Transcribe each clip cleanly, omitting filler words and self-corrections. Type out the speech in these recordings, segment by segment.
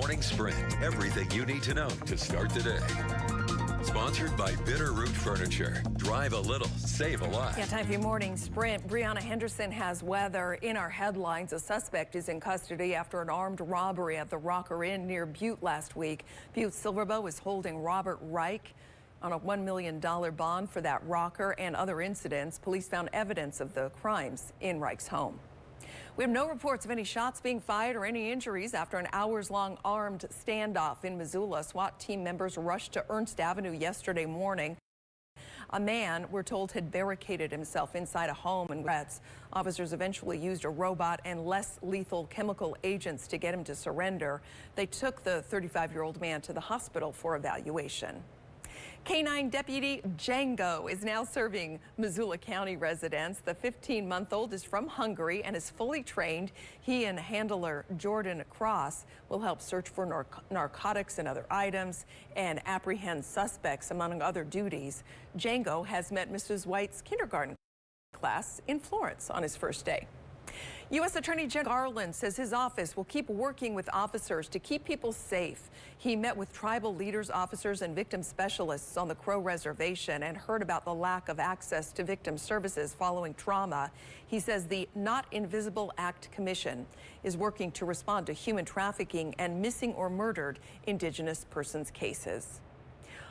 Morning Sprint. Everything you need to know to start the day. Sponsored by Bitterroot Furniture. Drive a little, save a lot. Yeah, time for your Morning Sprint. Brianna Henderson has weather. In our headlines, a suspect is in custody after an armed robbery at the Rocker Inn near Butte last week. Butte Silverbow is holding Robert Reich on a $1 million bond for that rocker and other incidents. Police found evidence of the crimes in Reich's home. We have no reports of any shots being fired or any injuries after an hours-long armed standoff in Missoula. SWAT team members rushed to Ernst Avenue yesterday morning. A man, we're told, had barricaded himself inside a home, and officers eventually used a robot and less lethal chemical agents to get him to surrender. They took the 35-year-old man to the hospital for evaluation. K-9 Deputy Django is now serving Missoula County residents. The 15-month-old is from Hungary and is fully trained. He and handler Jordan Cross will help search for narcotics and other items and apprehend suspects, among other duties. Django has met Mrs. White's kindergarten class in Florence on his first day. U.S. Attorney General Garland says his office will keep working with officers to keep people safe. He met with tribal leaders, officers, and victim specialists on the Crow Reservation and heard about the lack of access to victim services following trauma. He says the Not Invisible Act Commission is working to respond to human trafficking and missing or murdered Indigenous persons cases.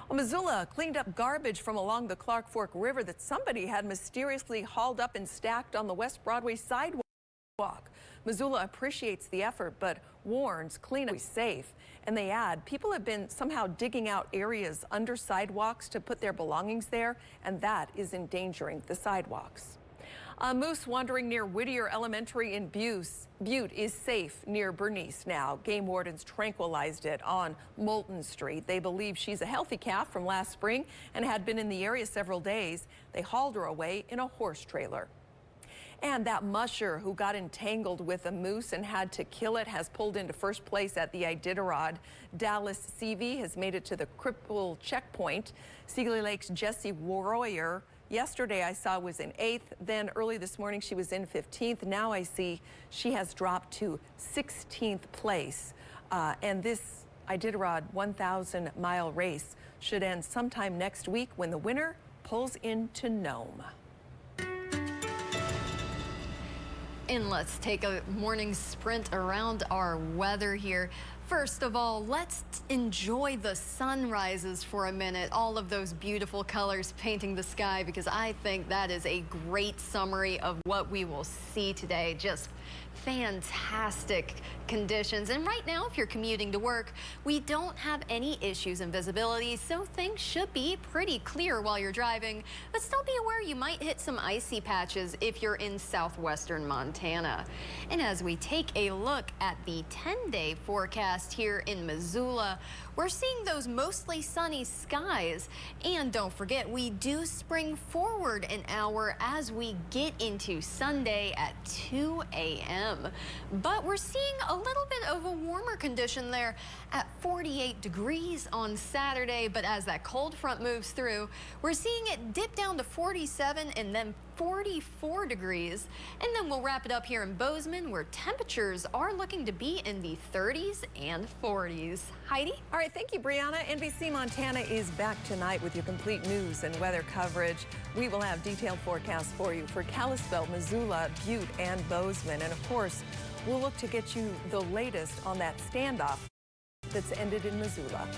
Well, Missoula cleaned up garbage from along the Clark Fork River that somebody had mysteriously hauled up and stacked on the West Broadway sidewalk. Missoula appreciates the effort, but warns cleanup is safe. And they add, people have been somehow digging out areas under sidewalks to put their belongings there, and that is endangering the sidewalks. A moose wandering near Whittier Elementary in Butte is safe near Bernice now. Game wardens tranquilized it on Moulton Street. They believe she's a healthy calf from last spring and had been in the area several days. They hauled her away in a horse trailer. And that musher who got entangled with a moose and had to kill it has pulled into first place at the Iditarod. Dallas CV has made it to the cripple checkpoint. Seeley Lake's Jesse Royer, yesterday I saw, was in 8th. Then early this morning she was in 15th. Now I see she has dropped to 16th place. And this Iditarod 1,000-mile race should end sometime next week when the winner pulls into Nome. And let's take a morning sprint around our weather here. First of all, let's enjoy the sunrises for a minute. All of those beautiful colors painting the sky, because I think that is a great summary of what we will see today. Just fantastic conditions. And right now, if you're commuting to work, we don't have any issues in visibility, so things should be pretty clear while you're driving. But still be aware you might hit some icy patches if you're in southwestern Montana. And as we take a look at the 10-day forecast here in Missoula, we're seeing those mostly sunny skies. And don't forget, we do spring forward an hour as we get into Sunday at 2 a.m. But we're seeing a little bit of a warmer condition there at 48 degrees on Saturday. But as that cold front moves through, we're seeing it dip down to 47 and then 44 degrees. And then we'll wrap it up here in Bozeman, where temperatures are looking to be in the 30s and 40s. Heidi? All right, thank you, Brianna. NBC Montana is back tonight with your complete news and weather coverage. We will have detailed forecasts for you for Kalispell, Missoula, Butte, and Bozeman. And of course, we'll look to get you the latest on that standoff that's ended in Missoula.